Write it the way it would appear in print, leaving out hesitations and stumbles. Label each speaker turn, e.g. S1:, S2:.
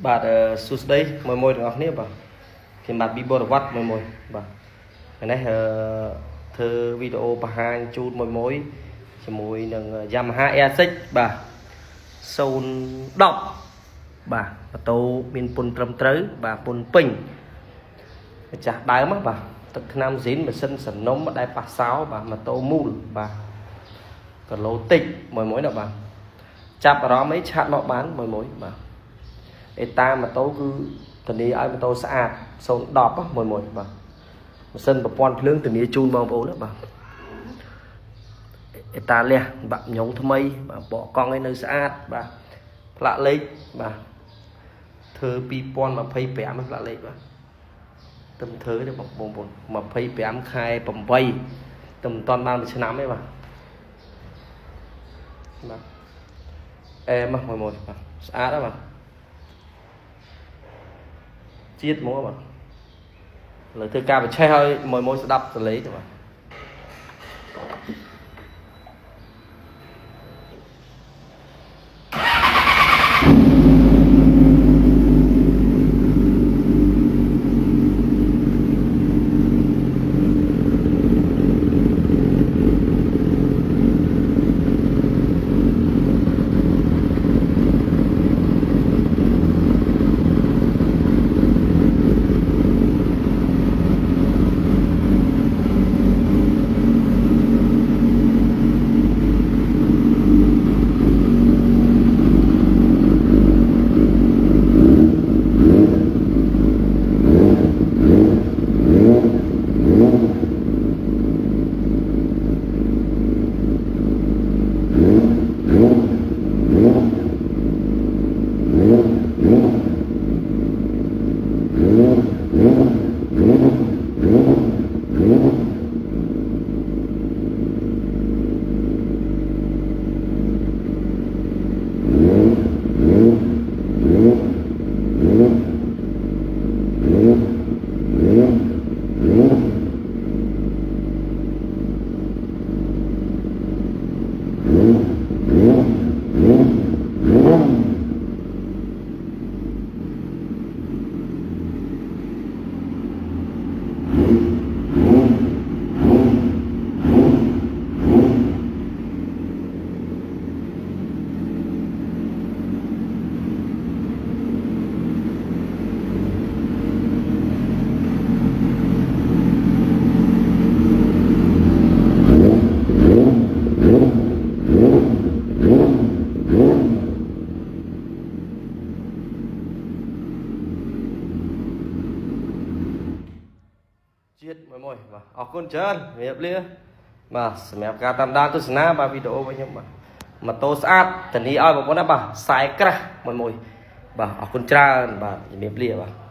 S1: បាទសួស្តីមួយទាំងអស់គ្នាបាទខ្ញុំបាទពីបរិវត្តមួយបាទនេះធ្វើវីដេអូបង្ហាញជូនមួយជាមួយនឹង Yamaha Air6 បាទ010បាទម៉ូតូមានពុនត្រឹមត្រូវបាទពុនពេញម្ចាស់ដើមបាទទឹកថ្នាំស៊ីនម៉ាស៊ីនសំណុំដែលប៉ះសោបាទម៉ូតូមូលបាទគីឡូតិចមួយណាបាទចាប់អារម្មណ៍អីឆាតមកបានមួយបាទអេតាម៉ូតូគឺធានាឲ្យម៉ូតូស្អាត010បាទម៉ាស៊ីនប្រព័ន្ធភ្លើងធានាជូនបងប្អូនបាទអេតាលះបាក់ញងថ្មីបាទបកកង់ឲ្យនៅស្អាតបាទផ្លាកលេខបាទធ្វើ2025ផ្លាកលេខបាទទៅធ្វើទេបងប្អូន25ខែ8ទៅមិនតាន់បាន1ឆ្នាំទេបាទអេមកមួយបាទស្អាតណាស់បាទជាតិមកបាទលើធ្វើការបញ្ឆេះឲ្យមួយស្ដាប់សលេងទៅបាទជាតិមួយបាទអរគុណច្រើនជំរាបលាបាទសម្រាប់ការតាមដានទស្សនាបាទវីដេអូរបស់ខ្ញុំបាទម៉ូតូស្អាតធានាឲ្យបងប្អូនណាបាទខ្សែក្រាស់មួយបាទអរគុណច្រើនបាទជំរាបលាបាទ